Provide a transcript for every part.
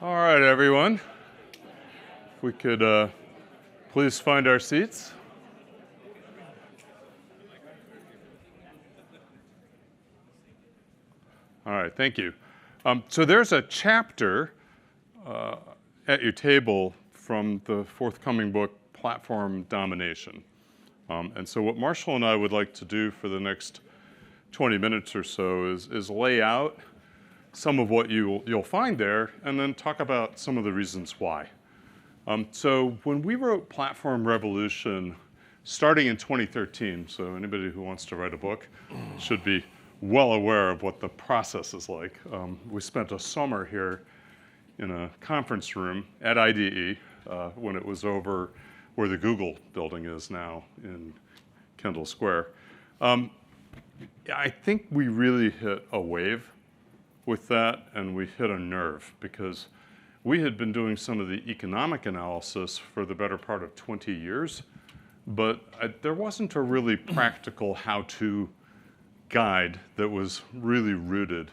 All right, everyone. If we could please find our seats. All right, thank you. So there's a chapter at your table from the forthcoming book, Platform Domination. And so what Marshall and I would like to do for the next 20 minutes or so is lay out some of what you'll find there, and then talk about some of the reasons why. So when we wrote Platform Revolution, starting in 2013, so anybody who wants to write a book should be well aware of what the process is like. We spent a summer here in a conference room at IDE when it was over where the Google building is now in Kendall Square. I think we really hit a wave with that, and we hit a nerve, because we had been doing some of the economic analysis for the better part of 20 years, but there wasn't a really practical how-to guide that was really rooted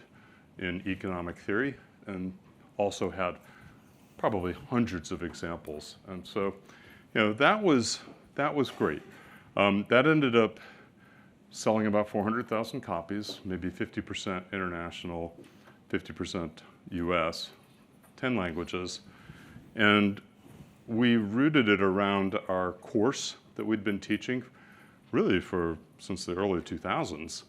in economic theory and also had probably hundreds of examples. And so, that was great. That ended up selling about 400,000 copies, maybe 50% international, 50% US, 10 languages. And we rooted it around our course that we'd been teaching really since the early 2000s.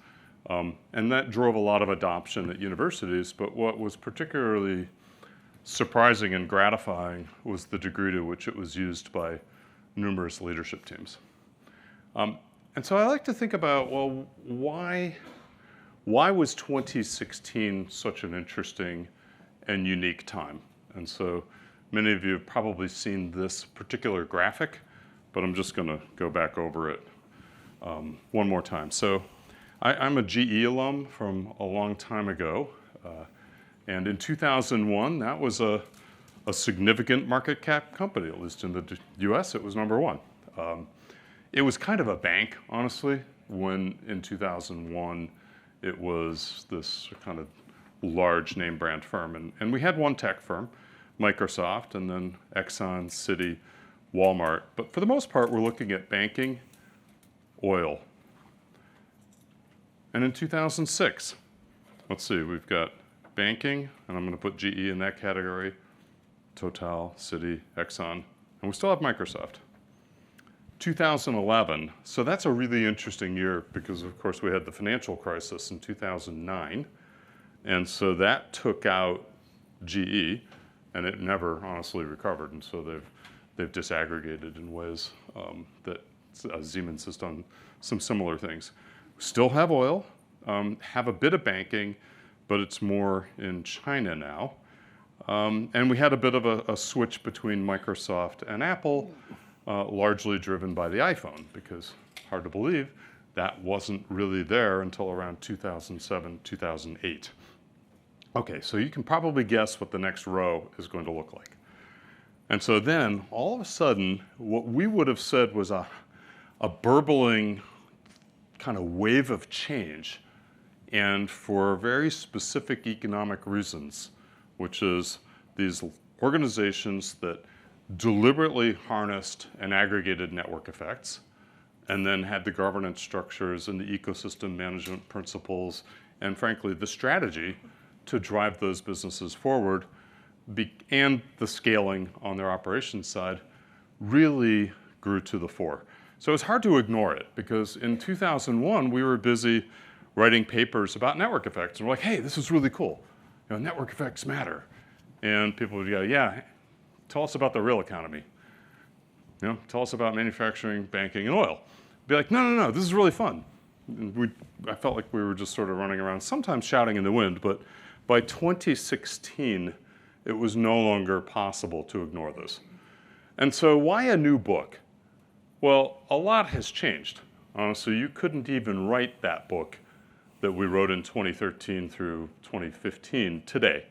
And that drove a lot of adoption at universities, but what was particularly surprising and gratifying was the degree to which it was used by numerous leadership teams. And so I like to think about, well, why was 2016 such an interesting and unique time? And so many of you have probably seen this particular graphic, but I'm just going to go back over it one more time. So I'm a GE alum from a long time ago. And in 2001, that was a significant market cap company, at least in the US, it was number one. It was kind of a bank, honestly, when in 2001, it was this kind of large name brand firm. And we had one tech firm, Microsoft, and then Exxon, Citi, Walmart. But for the most part, we're looking at banking, oil. And in 2006, let's see, we've got banking, and I'm going to put GE in that category, Total, Citi, Exxon, and we still have Microsoft. 2011, so that's a really interesting year because, of course, we had the financial crisis in 2009, and so that took out GE, and it never honestly recovered, and so they've disaggregated in ways that Siemens has done some similar things. We still have oil, have a bit of banking, but it's more in China now. And we had a bit of a switch between Microsoft and Apple, largely driven by the iPhone, because hard to believe, that wasn't really there until around 2007, 2008. Okay, so you can probably guess what the next row is going to look like. And so then, all of a sudden, what we would have said was a burbling kind of wave of change, and for very specific economic reasons, which is these organizations that deliberately harnessed and aggregated network effects, and then had the governance structures and the ecosystem management principles, and frankly, the strategy to drive those businesses forward, and the scaling on their operations side really grew to the fore. So it's hard to ignore it, because in 2001, we were busy writing papers about network effects, and we're like, hey, this is really cool. Network effects matter. And people would go, yeah, tell us about the real economy. Tell us about manufacturing, banking, and oil. Be like, no, this is really fun. And I felt like we were just sort of running around, sometimes shouting in the wind, but by 2016, it was no longer possible to ignore this. And so why a new book? Well, a lot has changed. Honestly, you couldn't even write that book that we wrote in 2013 through 2015 today.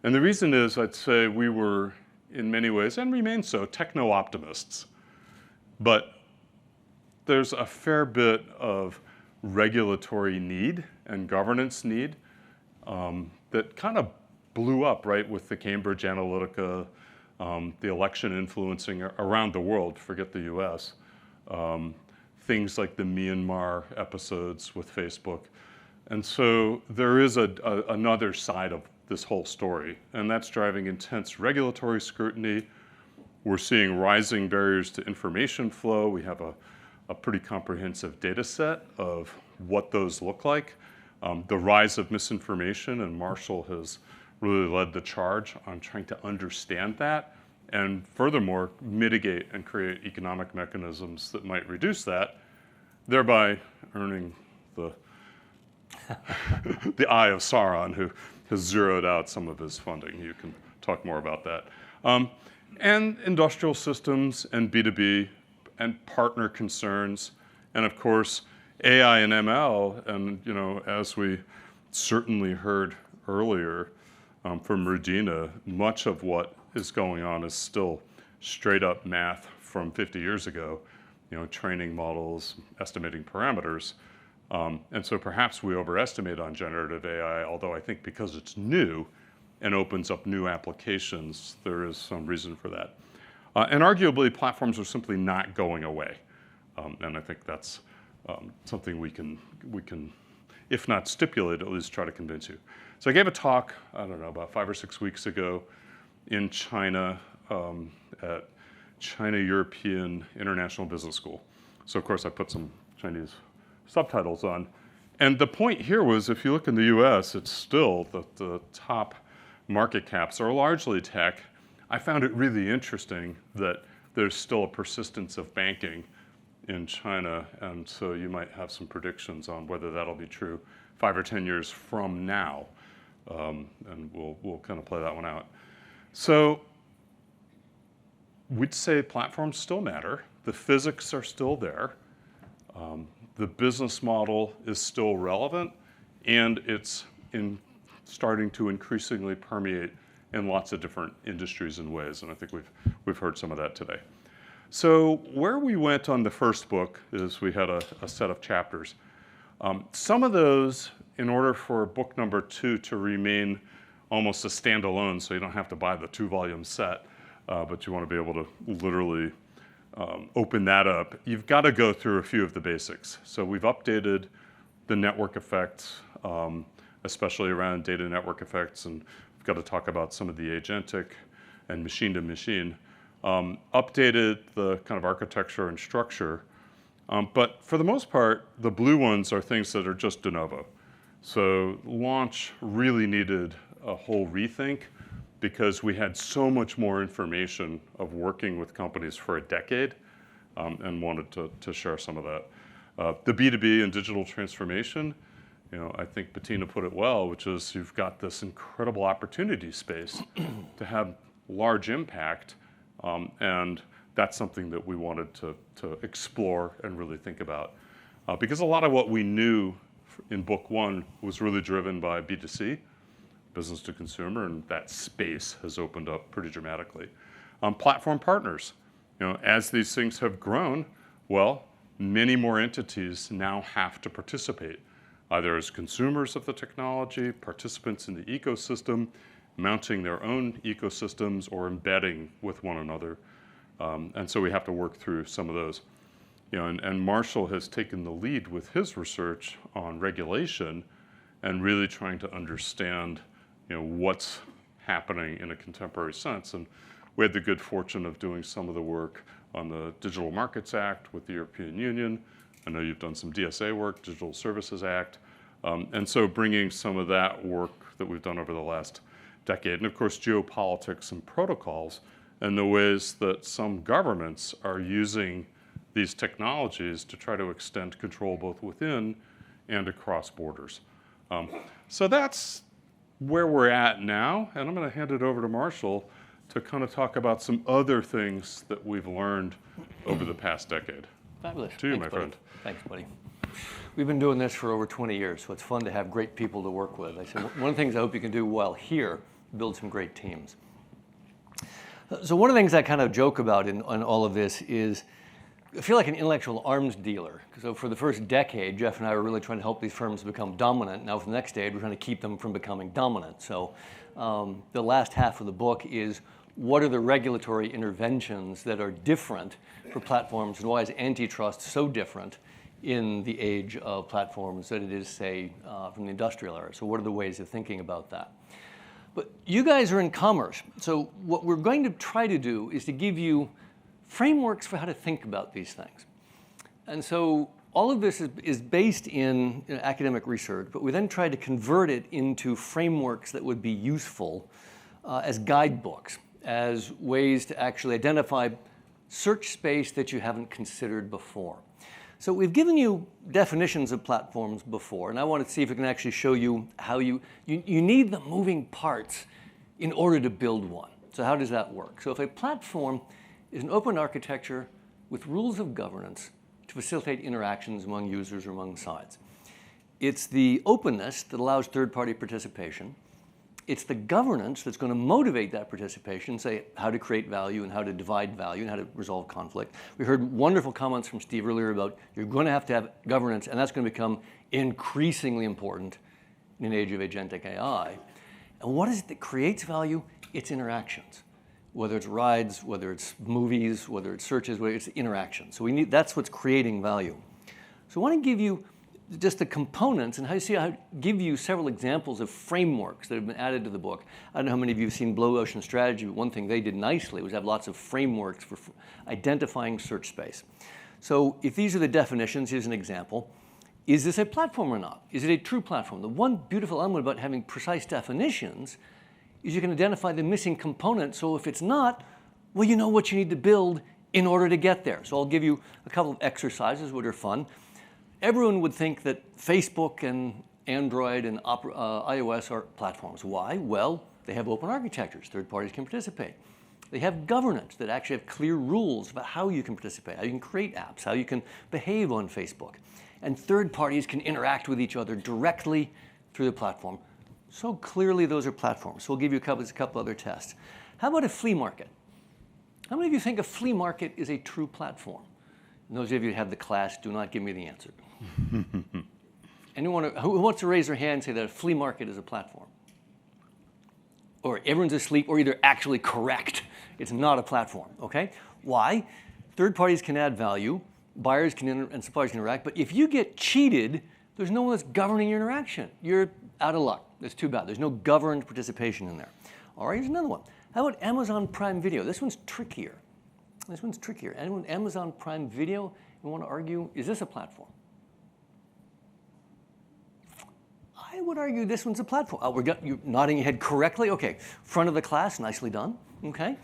And the reason is, I'd say we were, in many ways, and remain so, techno-optimists. But there's a fair bit of regulatory need and governance need that kind of blew up, right, with the Cambridge Analytica, the election influencing around the world, forget the US. Things like the Myanmar episodes with Facebook. And so there is another side of this whole story, and that's driving intense regulatory scrutiny. We're seeing rising barriers to information flow. We have a pretty comprehensive data set of what those look like. The rise of misinformation, and Marshall has really led the charge on trying to understand that, and furthermore, mitigate and create economic mechanisms that might reduce that, thereby earning the the eye of Sauron, who has zeroed out some of his funding. You can talk more about that. And industrial systems and B2B and partner concerns, and of course, AI and ML, and as we certainly heard earlier from Regina, much of what is going on is still straight up math from 50 years ago, training models, estimating parameters. And so perhaps we overestimate on generative AI, although I think because it's new and opens up new applications, there is some reason for that. And arguably, platforms are simply not going away. And I think that's something we can, if not stipulate, at least try to convince you. So I gave a talk, I don't know, about 5 or 6 weeks ago in China at China European International Business School. So of course I put some Chinese subtitles on. And the point here was, if you look in the US, it's still the top market caps are largely tech. I found it really interesting that there's still a persistence of banking in China, and so you might have some predictions on whether that'll be true 5 or 10 years from now, and we'll kind of play that one out. So we'd say platforms still matter. The physics are still there. The business model is still relevant, and it's starting to increasingly permeate in lots of different industries and ways, and I think we've heard some of that today. So where we went on the first book is we had a set of chapters. Some of those, in order for book number 2 to remain almost a standalone, so you don't have to buy the 2-volume set, but you want to be able to literally open that up, you've got to go through a few of the basics. So we've updated the network effects, especially around data network effects, and we've got to talk about some of the agentic and machine-to-machine. Updated the kind of architecture and structure, but for the most part, the blue ones are things that are just de novo. So launch really needed a whole rethink because we had so much more information of working with companies for a decade, and wanted to share some of that. The B2B and digital transformation, I think Bettina put it well, which is you've got this incredible opportunity space to have large impact, and that's something that we wanted to explore and really think about. Because a lot of what we knew in book 1 was really driven by B2C, business to consumer, and that space has opened up pretty dramatically. Platform partners, as these things have grown, well, many more entities now have to participate, either as consumers of the technology, participants in the ecosystem, mounting their own ecosystems, or embedding with one another. And so we have to work through some of those. And Marshall has taken the lead with his research on regulation and really trying to understand what's happening in a contemporary sense. And we had the good fortune of doing some of the work on the Digital Markets Act with the European Union. I know you've done some DSA work, Digital Services Act. And so bringing some of that work that we've done over the last decade, and of course geopolitics and protocols, and the ways that some governments are using these technologies to try to extend control both within and across borders. So that's where we're at now, and I'm going to hand it over to Marshall to kind of talk about some other things that we've learned over the past decade. Fabulous. To you, Thanks, my buddy. friend. Thanks, buddy. We've been doing this for over 20 years, so it's fun to have great people to work with. I said, one of the things I hope you can do while here, build some great teams. So one of the things I kind of joke about in all of this is I feel like an intellectual arms dealer. So for the first decade, Jeff and I were really trying to help these firms become dominant. Now for the next decade, we're trying to keep them from becoming dominant. So the last half of the book is what are the regulatory interventions that are different for platforms, and why is antitrust so different in the age of platforms that it is, say, from the industrial era? So what are the ways of thinking about that? But you guys are in commerce. So what we're going to try to do is to give you frameworks for how to think about these things. And so all of this is based in academic research, but we then tried to convert it into frameworks that would be useful as guidebooks, as ways to actually identify search space that you haven't considered before. So we've given you definitions of platforms before, and I want to see if we can actually show you how you need the moving parts in order to build one. So how does that work? So if a platform is an open architecture with rules of governance to facilitate interactions among users or among sides. It's the openness that allows third-party participation. It's the governance that's going to motivate that participation, say how to create value and how to divide value and how to resolve conflict. We heard wonderful comments from Steve earlier about you're going to have governance, and that's going to become increasingly important in an age of agentic AI. And what is it that creates value? It's interactions. Whether it's rides, whether it's movies, whether it's searches, whether it's interactions. So that's what's creating value. So I want to give you just the components and how give you several examples of frameworks that have been added to the book. I don't know how many of you have seen Blue Ocean Strategy, but one thing they did nicely was have lots of frameworks for identifying search space. So if these are the definitions, here's an example. Is this a platform or not? Is it a true platform? The one beautiful element about having precise definitions is you can identify the missing component. So if it's not, well, you know what you need to build in order to get there. So I'll give you a couple of exercises which are fun. Everyone would think that Facebook and Android and iOS are platforms. Why? Well, they have open architectures. Third parties can participate. They have governance that actually have clear rules about how you can participate, how you can create apps, how you can behave on Facebook. And third parties can interact with each other directly through the platform. So clearly those are platforms. So we'll give you a couple other tests. How about a flea market? How many of you think a flea market is a true platform? And those of you who have the class, do not give me the answer. Anyone who wants to raise their hand and say that a flea market is a platform? Or everyone's asleep, or either actually correct. It's not a platform, okay? Why? Third parties can add value. Buyers can and suppliers can interact. But if you get cheated, there's no one that's governing your interaction. You're out of luck. That's too bad. There's no governed participation in there. All right, here's another one. How about Amazon Prime Video? This one's trickier. Anyone Amazon Prime Video, you want to argue, is this a platform? I would argue this one's a platform. Oh, you're nodding your head correctly. Okay, front of the class, nicely done. Okay.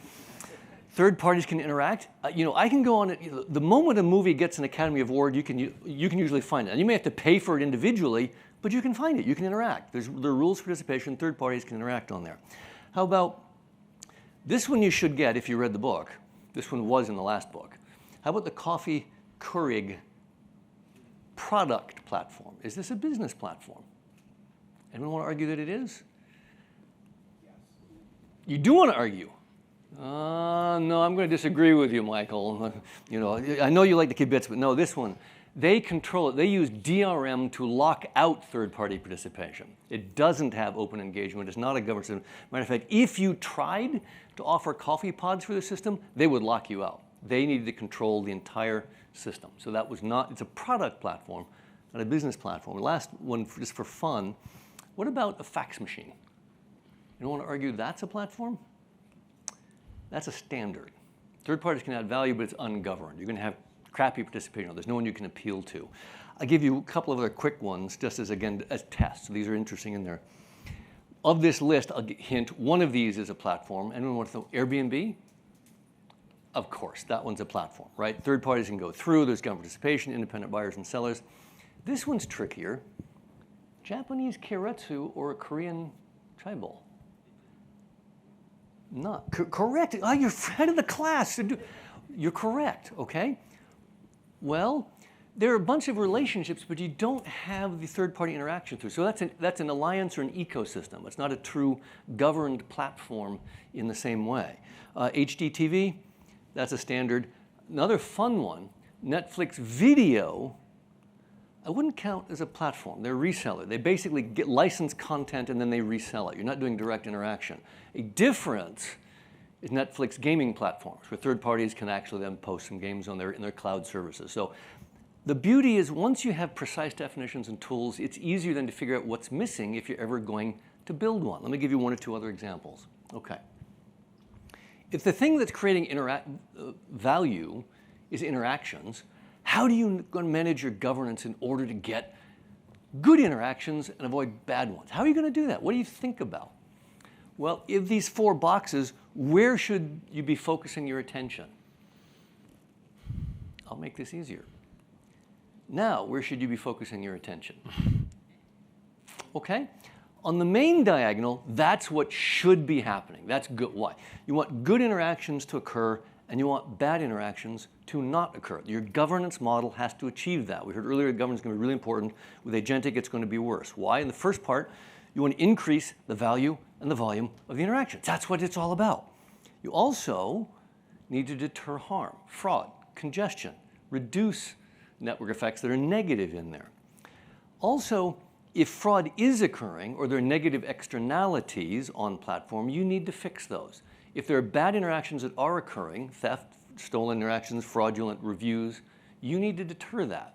Third parties can interact. I can go on it. The moment a movie gets an Academy Award, you can usually find it. And you may have to pay for it individually, but you can find it. You can interact. There are rules of participation. Third parties can interact on there. How about this one you should get if you read the book. This one was in the last book. How about the Coffee Keurig product platform? Is this a business platform? Anyone want to argue that it is? Yes. You do want to argue? No, I'm going to disagree with you, Michael. I know you like the kibitz, but no, this one. They control it. They use DRM to lock out third-party participation. It doesn't have open engagement. It's not a governance system. Matter of fact, if you tried to offer coffee pods for the system, they would lock you out. They needed to control the entire system. So that was not, it's a product platform, not a business platform. Last one, just for fun, what about a fax machine? You don't want to argue that's a platform? That's a standard. Third parties can add value, but it's ungoverned. You're going to have crappy participation. There's no one you can appeal to. I'll give you a couple of other quick ones, just as tests. So these are interesting in there. Of this list, I'll hint, one of these is a platform. Anyone want to know Airbnb? Of course, that one's a platform, right? Third parties can go through. There's government participation, independent buyers and sellers. This one's trickier. Japanese keiretsu or a Korean chai bowl? Not correct. Oh, you're head of the class. You're correct, okay? Well, there are a bunch of relationships, but you don't have the third-party interaction through. So that's an alliance or an ecosystem. It's not a true governed platform in the same way. HDTV, that's a standard. Another fun one, Netflix Video, I wouldn't count as a platform. They're a reseller. They basically get licensed content and then they resell it. You're not doing direct interaction. A difference is Netflix gaming platforms, where third parties can actually then post some games in their cloud services. So the beauty is once you have precise definitions and tools, it's easier then to figure out what's missing if you're ever going to build one. Let me give you one or two other examples. Okay. If the thing that's creating value is interactions, how do you manage your governance in order to get good interactions and avoid bad ones? How are you going to do that? What do you think about? Well, in these 4 boxes, where should you be focusing your attention? I'll make this easier. Now, where should you be focusing your attention? Okay? On the main diagonal, that's what should be happening. That's good. Why? You want good interactions to occur, and you want bad interactions to not occur. Your governance model has to achieve that. We heard earlier governance is going to be really important. With agentic, it's going to be worse. Why? In the first part, you want to increase the value and the volume of the interactions. That's what it's all about. You also need to deter harm, fraud, congestion, reduce network effects that are negative in there. Also, if fraud is occurring or there are negative externalities on platform, you need to fix those. If there are bad interactions that are occurring, theft, stolen interactions, fraudulent reviews, you need to deter that.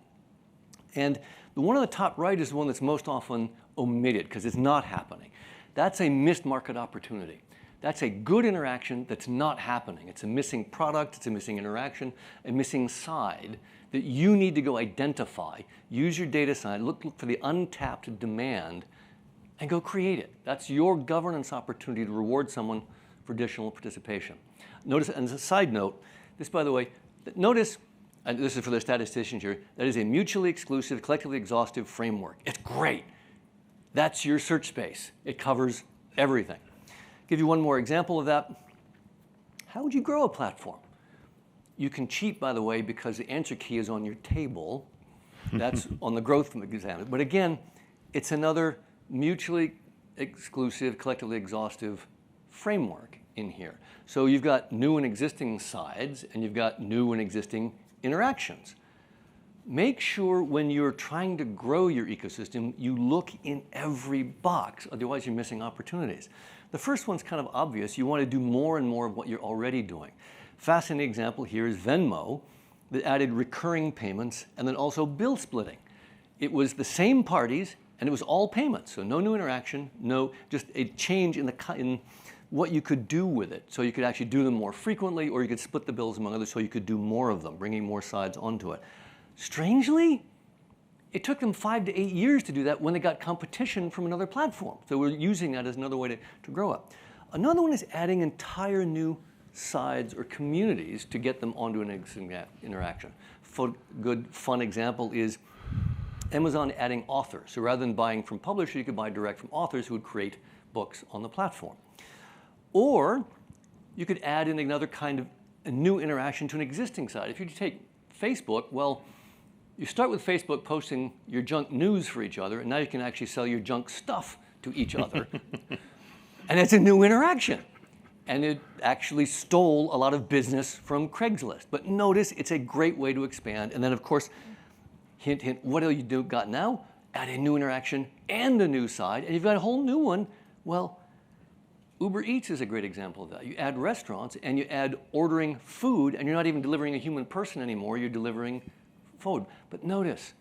And the one on the top right is the one that's most often omitted because it's not happening. That's a missed market opportunity. That's a good interaction that's not happening. It's a missing product, it's a missing interaction, a missing side that you need to go identify, use your data side, look for the untapped demand, and go create it. That's your governance opportunity to reward someone for additional participation. Notice, and as a side note, this, by the way, notice, and this is for the statisticians here, that is a mutually exclusive, collectively exhaustive framework. It's great. That's your search space. It covers everything. Give you one more example of that. How would you grow a platform? You can cheat, by the way, because the answer key is on your table. That's on the growth exam. But again, it's another mutually exclusive, collectively exhaustive framework in here. So you've got new and existing sides, and you've got new and existing interactions. Make sure when you're trying to grow your ecosystem, you look in every box, otherwise you're missing opportunities. The first one's kind of obvious. You want to do more and more of what you're already doing. Fascinating example here is Venmo that added recurring payments and then also bill splitting. It was the same parties and it was all payments, so no new interaction, just a change in what you could do with it. So you could actually do them more frequently or you could split the bills among others so you could do more of them, bringing more sides onto it. Strangely, it took them 5 to 8 years to do that when they got competition from another platform. So we're using that as another way to grow up. Another one is adding entire new sides or communities to get them onto an existing interaction. Good, fun example is Amazon adding authors. So rather than buying from publishers, you could buy direct from authors who would create books on the platform. Or you could add in another kind of a new interaction to an existing site. If you take Facebook, well, you start with Facebook posting your junk news for each other, and now you can actually sell your junk stuff to each other. And it's a new interaction. And it actually stole a lot of business from Craigslist. But notice, it's a great way to expand. And then, of course, hint, hint, what do you got now? Add a new interaction and a new side, and you've got a whole new one. Well, Uber Eats is a great example of that. You add restaurants, and you add ordering food, and you're not even delivering a human person anymore. You're delivering food. But notice,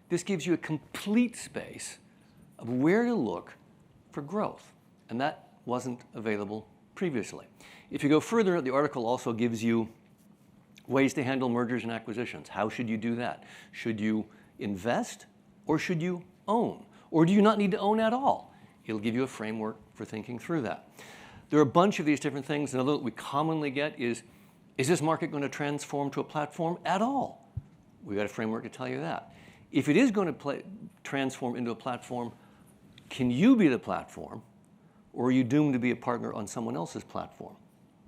this gives you a complete space of where to look for growth. And that wasn't available previously. If you go further, the article also gives you ways to handle mergers and acquisitions. How should you do that? Should you invest or should you own? Or do you not need to own at all? It'll give you a framework for thinking through that. There are a bunch of these different things. Another that we commonly get is this market going to transform to a platform at all? We've got a framework to tell you that. If it is going to transform into a platform, can you be the platform? Or are you doomed to be a partner on someone else's platform?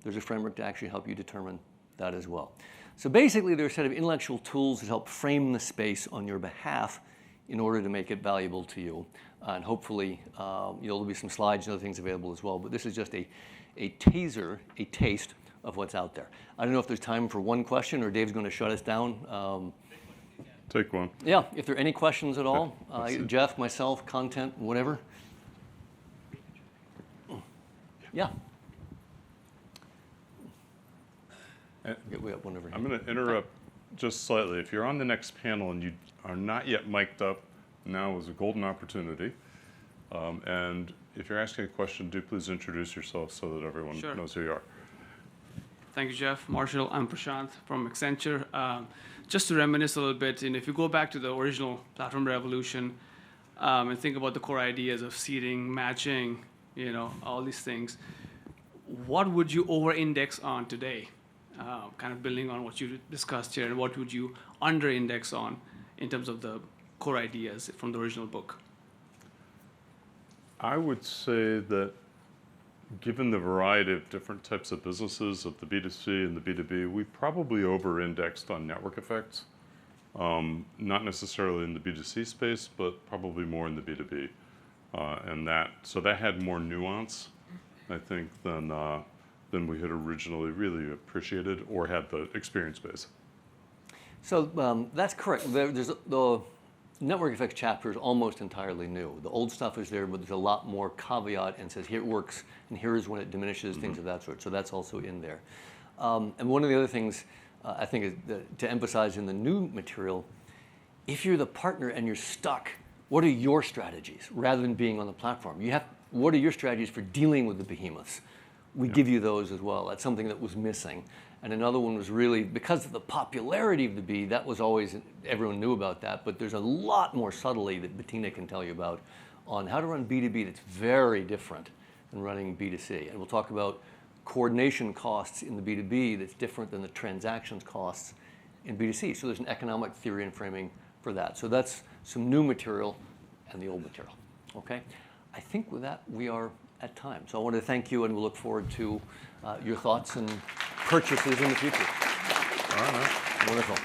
There's a framework to actually help you determine that as well. So basically, there are a set of intellectual tools that help frame the space on your behalf in order to make it valuable to you. And hopefully, there'll be some slides and other things available as well. But this is just a taste of what's out there. I don't know if there's time for one question or Dave's going to shut us down. Take one. Yeah, if there are any questions at all, Yeah, Jeff, myself, content, whatever. Yeah. We got one over here. I'm going to interrupt just slightly. If you're on the next panel and you are not yet mic'd up, now is a golden opportunity. And if you're asking a question, do please introduce yourself so that everyone Sure. knows who you are. Thank you, Jeff. Marshall, I'm Prashant from Accenture. Just to reminisce a little bit, and if you go back to the original platform revolution and think about the core ideas of seeding, matching, all these things, what would you over-index on today? Kind of building on what you discussed here, and what would you under-index on in terms of the core ideas from the original book? I would say that given the variety of different types of businesses, of the B2C and the B2B, we probably over-indexed on network effects. Not necessarily in the B2C space, but probably more in the B2B. So that had more nuance, I think, than we had originally really appreciated or had the experience base. So that's correct. There's the network effects chapter is almost entirely new. The old stuff is there, but there's a lot more caveat and says here it works and here is when it diminishes, things of that sort. So that's also in there. And one of the other things I think is to emphasize in the new material, if you're the partner and you're stuck, what are your strategies rather than being on the platform? What are your strategies for dealing with the behemoths? We give you those as well. That's something that was missing. And another one was really, because of the popularity of the B, that was always, everyone knew about that, but there's a lot more subtlety that Bettina can tell you about on how to run B2B that's very different than running B2C. And we'll talk about coordination costs in the B2B that's different than the transactions costs in B2C. So there's an economic theory and framing for that. So that's some new material and the old material, okay? I think with that, we are at time. So I want to thank you, and we'll look forward to your thoughts and purchases in the future. All right. Wonderful.